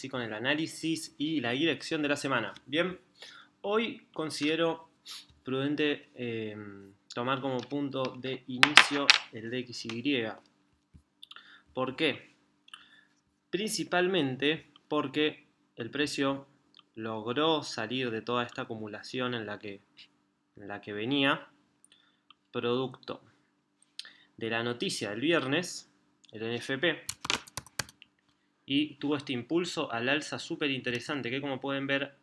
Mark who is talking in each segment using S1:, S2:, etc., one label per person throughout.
S1: Sí, con el análisis y la dirección de la semana. Bien, hoy considero prudente tomar como punto de inicio el DXY. ¿Por qué? Principalmente porque el precio logró salir de toda esta acumulación en la que venía, producto de la noticia del viernes, el NFP, y tuvo este impulso al alza súper interesante que, como pueden ver,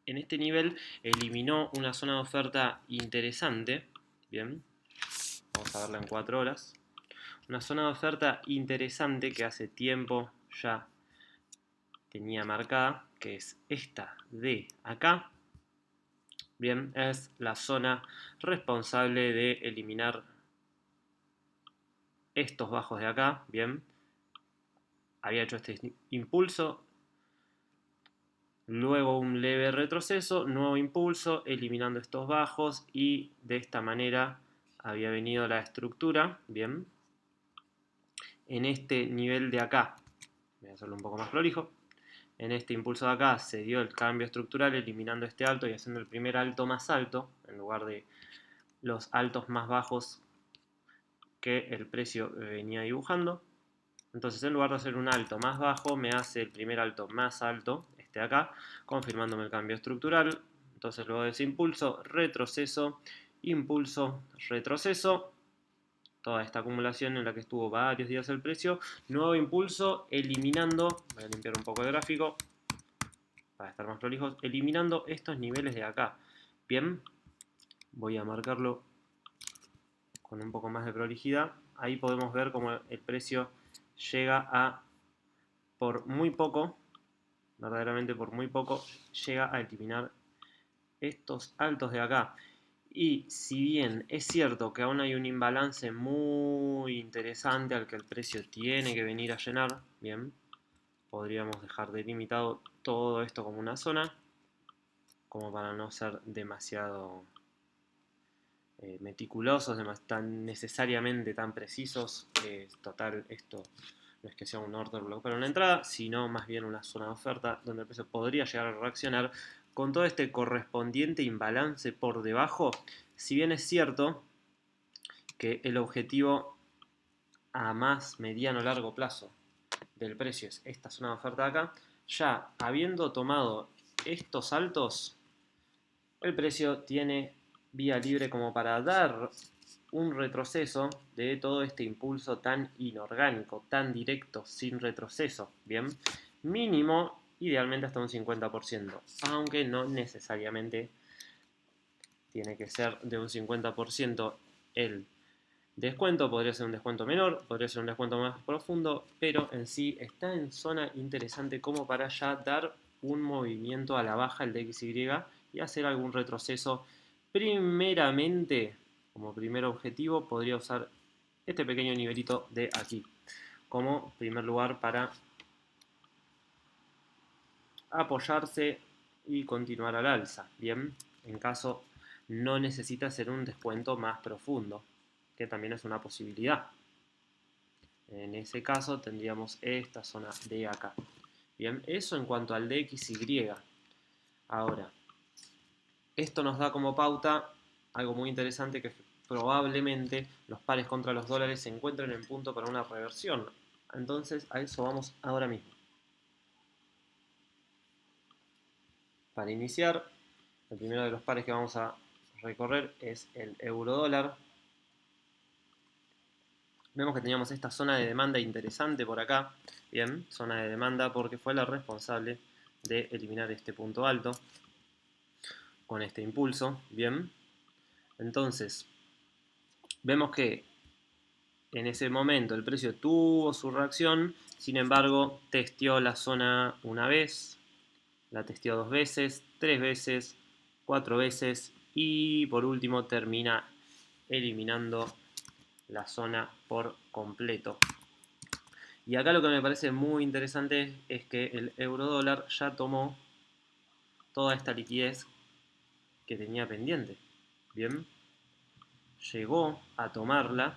S1: en este nivel eliminó una zona de oferta interesante. Bien, vamos a verla en 4 horas. Una zona de oferta interesante que hace tiempo ya tenía marcada, que es esta de acá. Bien, es la zona responsable de eliminar estos bajos de acá. Bien, había hecho este impulso, luego un leve retroceso, nuevo impulso, eliminando estos bajos, y de esta manera había venido la estructura. Bien, en este nivel de acá, voy a hacerlo un poco más prolijo, en este impulso de acá se dio el cambio estructural eliminando este alto y haciendo el primer alto más alto en lugar de los altos más bajos que el precio venía dibujando. Entonces, en lugar de hacer un alto más bajo, me hace el primer alto más alto, este de acá, confirmándome el cambio estructural. Entonces, luego de ese impulso, retroceso, impulso, retroceso, toda esta acumulación en la que estuvo varios días el precio, nuevo impulso, eliminando, voy a limpiar un poco el gráfico para estar más prolijos, eliminando estos niveles de acá. Bien, voy a marcarlo con un poco más de prolijidad. Ahí podemos ver cómo el precio llega a, por muy poco, verdaderamente por muy poco, llega a eliminar estos altos de acá. Y si bien es cierto que aún hay un imbalance muy interesante al que el precio tiene que venir a llenar, bien, podríamos dejar delimitado todo esto como una zona, como para no ser demasiado meticulosos, tan necesariamente tan precisos. Total, esto no es que sea un order block para una entrada, sino más bien una zona de oferta donde el precio podría llegar a reaccionar con todo este correspondiente imbalance por debajo. Si bien es cierto que el objetivo a más mediano largo plazo del precio es esta zona de oferta de acá, ya habiendo tomado estos altos, el precio tiene vía libre como para dar un retroceso de todo este impulso tan inorgánico, tan directo, sin retroceso. Bien, mínimo, idealmente hasta un 50%, aunque no necesariamente tiene que ser de un 50% el descuento. Podría ser un descuento menor, podría ser un descuento más profundo, pero en sí está en zona interesante como para ya dar un movimiento a la baja el DXY y hacer algún retroceso. Primeramente, como primer objetivo, podría usar este pequeño nivelito de aquí como primer lugar para apoyarse y continuar al alza. Bien, en caso no necesita hacer un descuento más profundo, que también es una posibilidad. En ese caso tendríamos esta zona de acá. Bien, eso en cuanto al DXY. Ahora, esto nos da como pauta algo muy interesante, que probablemente los pares contra los dólares se encuentren en punto para una reversión. Entonces a eso vamos ahora mismo. Para iniciar, el primero de los pares que vamos a recorrer es el euro dólar. Vemos que teníamos esta zona de demanda interesante por acá. Bien, zona de demanda porque fue la responsable de eliminar este punto alto con este impulso. Bien, entonces vemos que en ese momento el precio tuvo su reacción, sin embargo testeó la zona una vez, la testeó 2 veces, 3 veces, 4 veces y por último termina eliminando la zona por completo. Y acá lo que me parece muy interesante es que el euro dólar ya tomó toda esta liquidez que tenía pendiente. Bien, llegó a tomarla.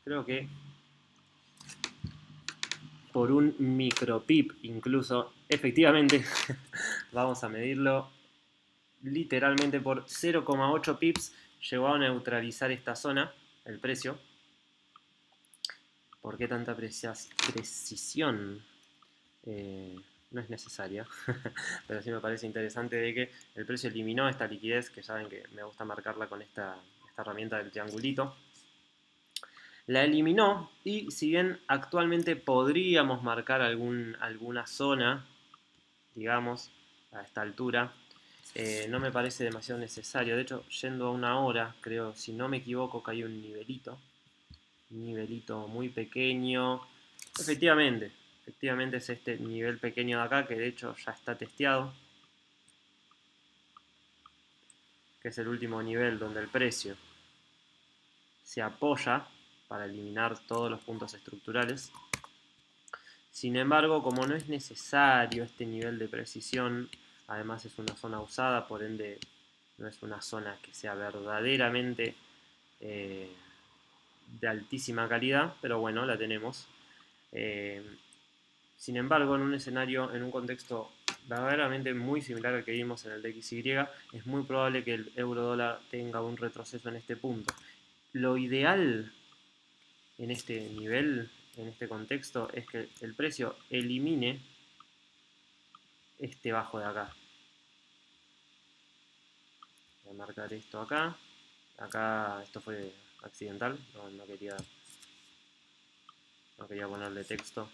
S1: Creo que por un micropip incluso. Efectivamente, vamos a medirlo literalmente por 0,8 pips. Llegó a neutralizar esta zona, el precio. ¿Por qué tanta precisión? No es necesaria, pero sí me parece interesante de que el precio eliminó esta liquidez, que saben que me gusta marcarla con esta herramienta del triangulito. La eliminó y si bien actualmente podríamos marcar alguna zona, digamos, a esta altura, no me parece demasiado necesario. De hecho, yendo a una hora, creo, si no me equivoco, que hay un nivelito muy pequeño. Efectivamente es este nivel pequeño de acá, que de hecho ya está testeado, que es el último nivel donde el precio se apoya para eliminar todos los puntos estructurales. Sin embargo, como no es necesario este nivel de precisión, además es una zona usada, por ende no es una zona que sea verdaderamente de altísima calidad, pero bueno, la tenemos. Sin embargo, en un escenario, en un contexto verdaderamente muy similar al que vimos en el DXY, es muy probable que el euro dólar tenga un retroceso en este punto. Lo ideal en este nivel, en este contexto, es que el precio elimine este bajo de acá. Voy a marcar esto acá. Acá esto fue accidental, no quería ponerle texto.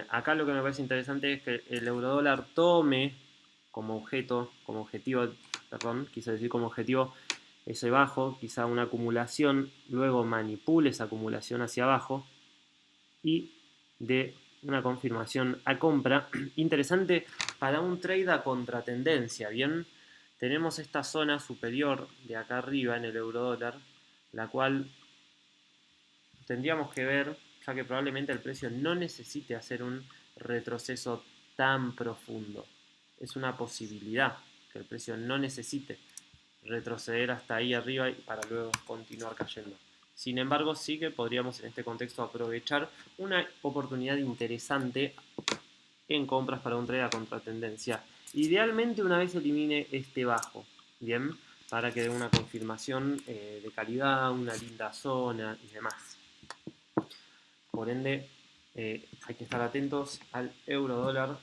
S1: Acá lo que me parece interesante es que el eurodólar tome como objetivo, quise decir como objetivo ese bajo, quizá una acumulación, luego manipule esa acumulación hacia abajo y de una confirmación a compra. Interesante para un trade a contratendencia, ¿bien? Tenemos esta zona superior de acá arriba en el eurodólar, la cual tendríamos que ver, ya que probablemente el precio no necesite hacer un retroceso tan profundo. Es una posibilidad que el precio no necesite retroceder hasta ahí arriba para luego continuar cayendo. Sin embargo, sí que podríamos en este contexto aprovechar una oportunidad interesante en compras para un trade a contratendencia. Idealmente una vez elimine este bajo, ¿bien? Para que dé una confirmación de calidad, una linda zona y demás. Por ende, hay que estar atentos al euro dólar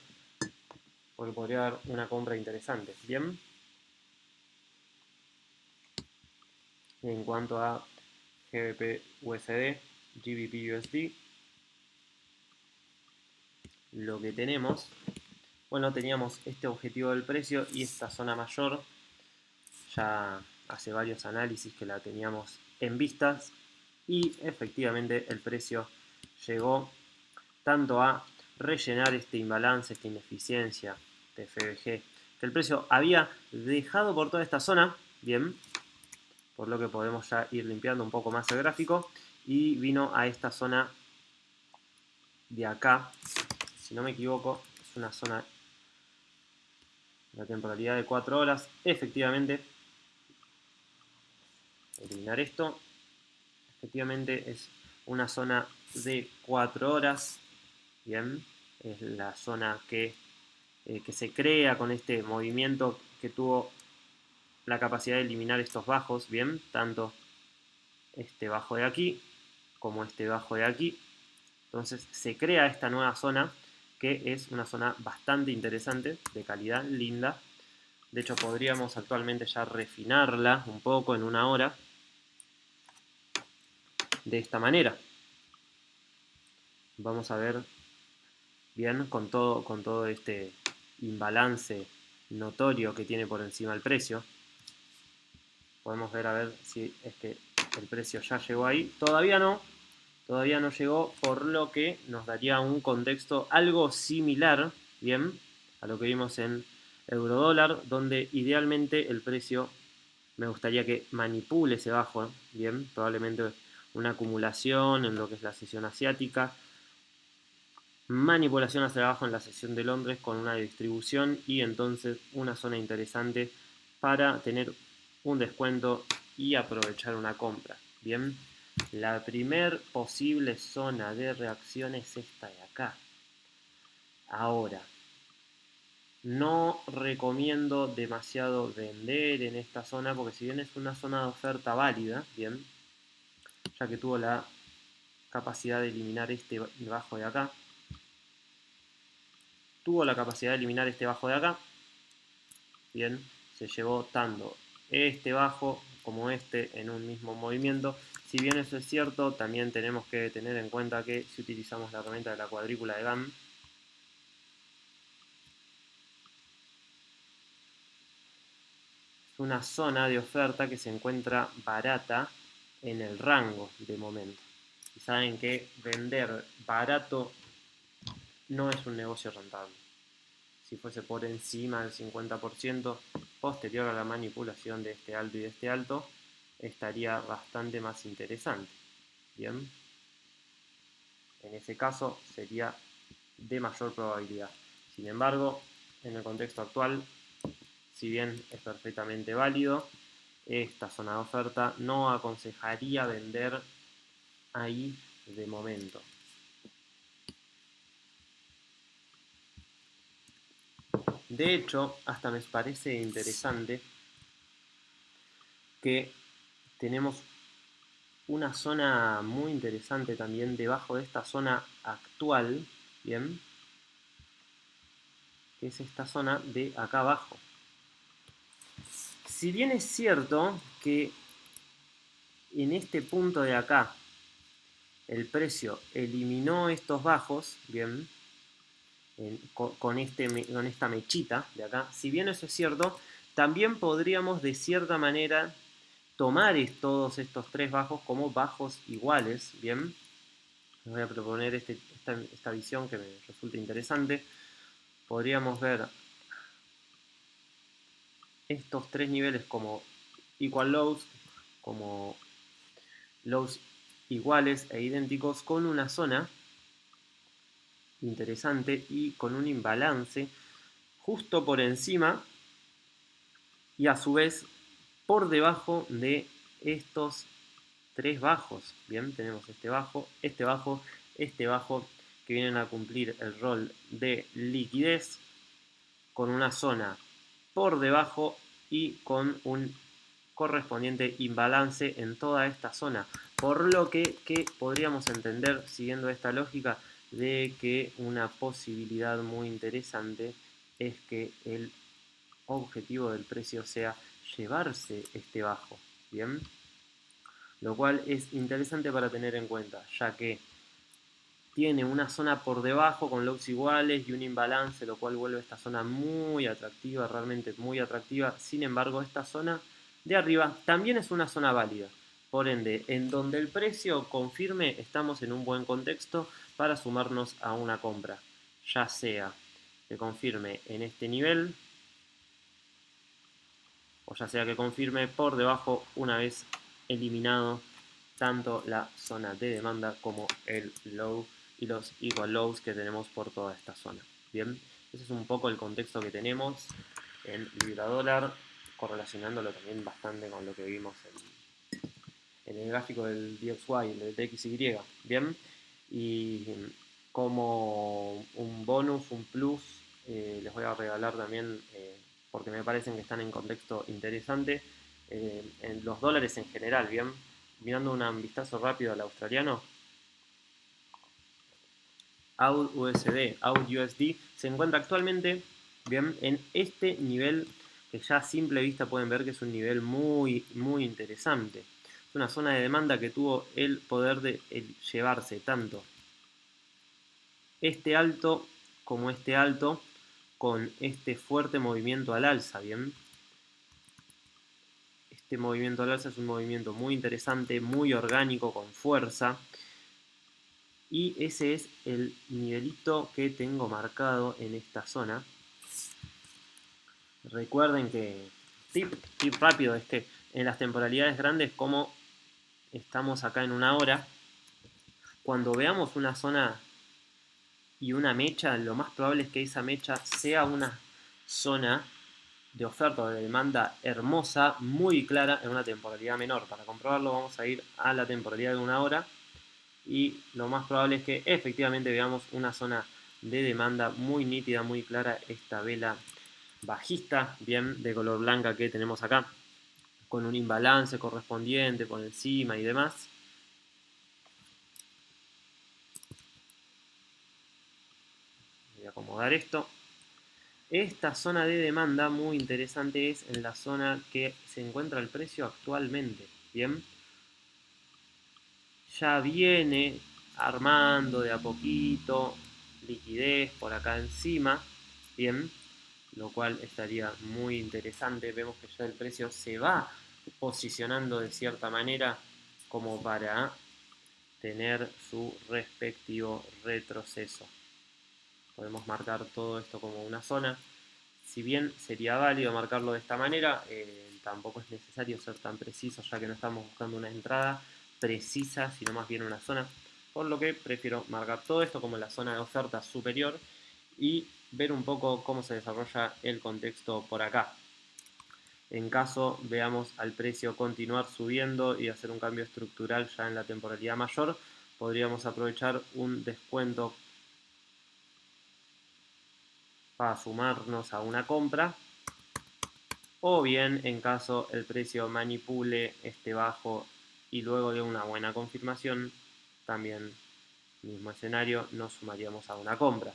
S1: porque podría dar una compra interesante. Bien. En cuanto a GBP USD, GBP USD, lo que tenemos, bueno, teníamos este objetivo del precio y esta zona mayor. Ya hace varios análisis que la teníamos en vistas y efectivamente el precio llegó tanto a rellenar este imbalance, esta ineficiencia de FBG, que el precio había dejado por toda esta zona, bien, por lo que podemos ya ir limpiando un poco más el gráfico, y vino a esta zona de acá, si no me equivoco, es una zona de la temporalidad de 4 horas, efectivamente, eliminar esto, efectivamente es una zona de 4 horas, bien, es la zona que se crea con este movimiento que tuvo la capacidad de eliminar estos bajos, bien, tanto este bajo de aquí como este bajo de aquí. Entonces se crea esta nueva zona que es una zona bastante interesante, de calidad, linda. De hecho podríamos actualmente ya refinarla un poco en una hora de esta manera. Vamos a ver bien con todo este imbalance notorio que tiene por encima el precio. Podemos ver a ver si es que el precio ya llegó ahí. Todavía no llegó, por lo que nos daría un contexto algo similar, bien, a lo que vimos en eurodólar, donde idealmente el precio me gustaría que manipule ese bajo, bien, probablemente una acumulación en lo que es la sesión asiática, manipulación hacia abajo en la sesión de Londres con una distribución y entonces una zona interesante para tener un descuento y aprovechar una compra. Bien, La primer posible zona de reacción es esta de acá. Ahora, no recomiendo demasiado vender en esta zona porque si bien es una zona de oferta válida, bien, ya que tuvo la capacidad de eliminar este bajo de acá, bien, se llevó tanto este bajo como este en un mismo movimiento. Si bien eso es cierto, también tenemos que tener en cuenta que si utilizamos la herramienta de la cuadrícula de Gann, es una zona de oferta que se encuentra barata en el rango de momento. Y saben que vender barato no es un negocio rentable. Si fuese por encima del 50% posterior a la manipulación de este alto y de este alto, estaría bastante más interesante. Bien, en ese caso sería de mayor probabilidad. Sin embargo, en el contexto actual, si bien es perfectamente válido, esta zona de oferta no aconsejaría vender ahí de momento. De hecho, hasta me parece interesante que tenemos una zona muy interesante también debajo de esta zona actual, ¿bien? Que es esta zona de acá abajo. Si bien es cierto que en este punto de acá el precio eliminó estos bajos, ¿bien? Con esta mechita de acá, si bien eso es cierto, también podríamos de cierta manera tomar todos estos tres bajos como bajos iguales, ¿bien? Les voy a proponer esta visión que me resulta interesante. Podríamos ver estos tres niveles como equal lows, como lows iguales e idénticos, con una zona interesante y con un imbalance justo por encima y a su vez por debajo de estos tres bajos. Bien, tenemos este bajo, este bajo, este bajo, que vienen a cumplir el rol de liquidez con una zona por debajo y con un correspondiente imbalance en toda esta zona. Por lo que podríamos entender, siguiendo esta lógica, de que una posibilidad muy interesante es que el objetivo del precio sea llevarse este bajo. Bien, lo cual es interesante para tener en cuenta, ya que tiene una zona por debajo con lows iguales y un imbalance, lo cual vuelve esta zona muy atractiva, realmente muy atractiva. Sin embargo, esta zona de arriba también es una zona válida. Por ende, en donde el precio confirme, estamos en un buen contexto para sumarnos a una compra. Ya sea que confirme en este nivel, o ya sea que confirme por debajo una vez eliminado tanto la zona de demanda como el low y los equal lows que tenemos por toda esta zona. Bien, ese es un poco el contexto que tenemos en libra dólar, correlacionándolo también bastante con lo que vimos en el gráfico del DXY, del DXY. Bien, y como un bonus, un plus, les voy a regalar también, porque me parecen que están en contexto interesante, en los dólares en general, bien, mirando un vistazo rápido al australiano, AUD-USD, AUD-USD, se encuentra actualmente, bien, en este nivel que ya a simple vista pueden ver que es un nivel muy, muy interesante. Es una zona de demanda que tuvo el poder de llevarse tanto este alto como este alto con este fuerte movimiento al alza, ¿bien? Este movimiento al alza es un movimiento muy interesante, muy orgánico, con fuerza. Y ese es el nivelito que tengo marcado en esta zona. Recuerden que, tip rápido, es que en las temporalidades grandes, como estamos acá en una hora, cuando veamos una zona y una mecha, lo más probable es que esa mecha sea una zona de oferta o de demanda hermosa, muy clara en una temporalidad menor. Para comprobarlo vamos a ir a la temporalidad de 1 hora y lo más probable es que efectivamente veamos una zona de demanda muy nítida, muy clara, esta vela bajista, bien, de color blanca que tenemos acá, con un imbalance correspondiente por encima y demás. Voy a acomodar esto. Esta zona de demanda muy interesante es en la zona que se encuentra el precio actualmente, bien. Ya viene armando de a poquito liquidez por acá encima, bien, lo cual estaría muy interesante. Vemos que ya el precio se va posicionando de cierta manera como para tener su respectivo retroceso. Podemos marcar todo esto como una zona. Si bien sería válido marcarlo de esta manera, tampoco es necesario ser tan preciso, ya que no estamos buscando una entrada precisa, sino más bien una zona. Por lo que prefiero marcar todo esto como la zona de oferta superior y ver un poco cómo se desarrolla el contexto por acá. En caso veamos al precio continuar subiendo y hacer un cambio estructural ya en la temporalidad mayor, podríamos aprovechar un descuento para sumarnos a una compra, o bien en caso el precio manipule este bajo y luego de una buena confirmación, también mismo escenario, nos sumaríamos a una compra.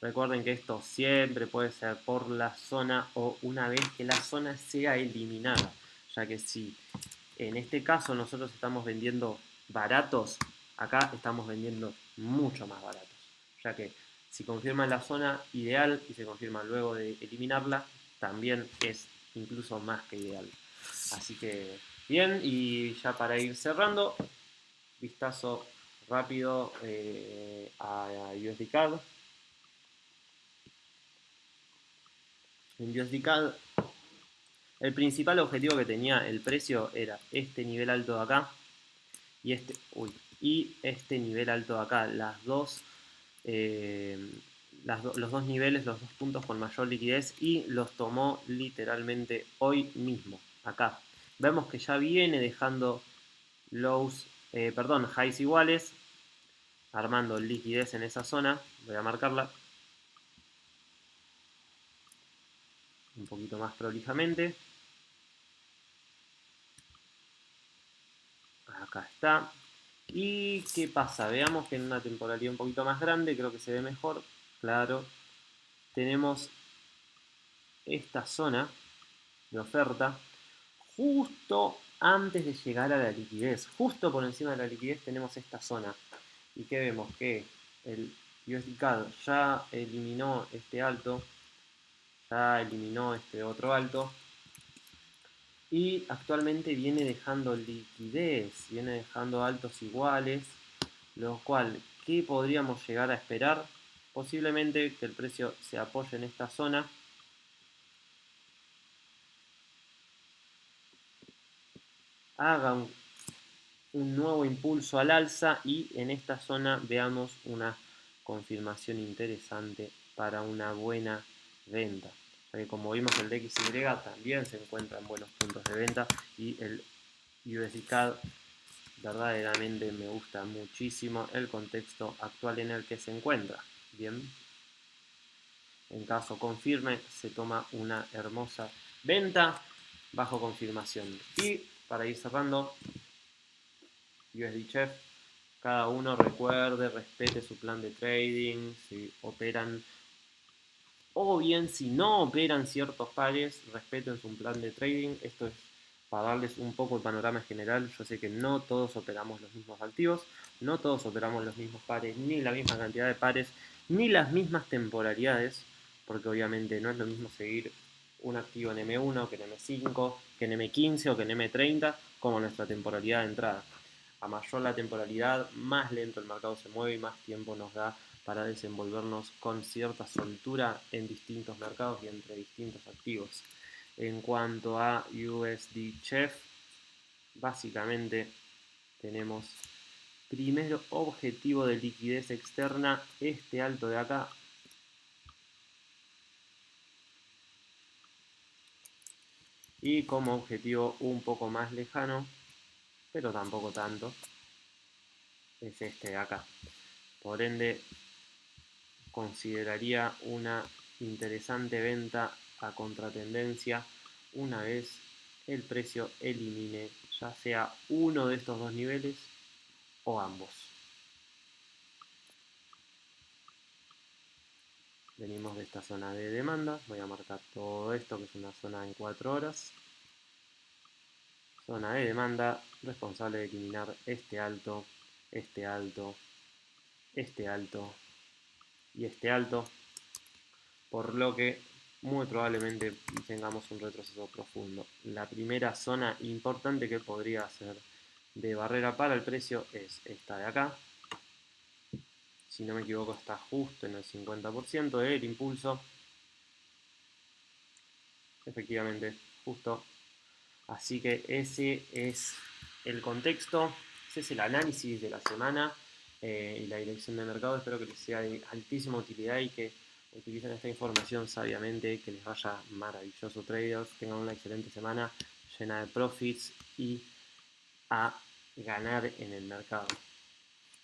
S1: Recuerden que esto siempre puede ser por la zona o una vez que la zona sea eliminada, ya que si en este caso nosotros estamos vendiendo baratos, acá estamos vendiendo mucho más baratos, ya que si confirma la zona ideal y se confirma luego de eliminarla, también es incluso más que ideal. Así que bien, y ya para ir cerrando, vistazo rápido a USD CAD. En USD CAD, el principal objetivo que tenía el precio era este nivel alto de acá y este nivel alto de acá. Eh, los dos niveles, los dos puntos con mayor liquidez, y los tomó literalmente hoy mismo, acá. Vemos que ya viene dejando highs iguales, armando liquidez en esa zona. Voy a marcarla un poquito más prolijamente. Acá está. ¿Y qué pasa? Veamos que en una temporalidad un poquito más grande, creo que se ve mejor. Claro, tenemos esta zona de oferta justo antes de llegar a la liquidez. Justo por encima de la liquidez tenemos esta zona. ¿Y qué vemos? Que el USD CAD ya eliminó este alto, ya eliminó este otro alto, y actualmente viene dejando liquidez, viene dejando altos iguales, lo cual, ¿qué podríamos llegar a esperar? Posiblemente que el precio se apoye en esta zona, haga un nuevo impulso al alza y en esta zona veamos una confirmación interesante para una buena venta. Ya que como vimos el DXY también se encuentra en buenos puntos de venta y el USD CAD verdaderamente me gusta muchísimo el contexto actual en el que se encuentra. Bien, en caso confirme se toma una hermosa venta bajo confirmación. Y para ir cerrando, USD Chef, cada uno recuerde, respete su plan de trading, si operan, o bien si no operan ciertos pares, respeten su plan de trading. Esto es para darles un poco el panorama general. Yo sé que no todos operamos los mismos activos, no todos operamos los mismos pares, ni la misma cantidad de pares, ni las mismas temporalidades, porque obviamente no es lo mismo seguir un activo en M1 que en M5, que en M15 o que en M30, como nuestra temporalidad de entrada. A mayor la temporalidad, más lento el mercado se mueve y más tiempo nos da para desenvolvernos con cierta soltura en distintos mercados y entre distintos activos. En cuanto a USD Chef, básicamente tenemos primero objetivo de liquidez externa, este alto de acá. Y como objetivo un poco más lejano, pero tampoco tanto, es este de acá. Por ende, consideraría una interesante venta a contratendencia una vez el precio elimine ya sea uno de estos dos niveles o ambos. Venimos de esta zona de demanda, voy a marcar todo esto que es una zona en 4 horas. Zona de demanda responsable de eliminar este alto, este alto, este alto y este alto, por lo que muy probablemente tengamos un retroceso profundo. La primera zona importante que podría ser de barrera para el precio es esta de acá. Si no me equivoco está justo en el 50% del impulso. Efectivamente, justo. Así que ese es el contexto, ese es el análisis de la semana y la dirección de mercado. Espero que les sea de altísima utilidad y que utilicen esta información sabiamente, que les vaya maravilloso traders, tengan una excelente semana llena de profits y a ganar en el mercado.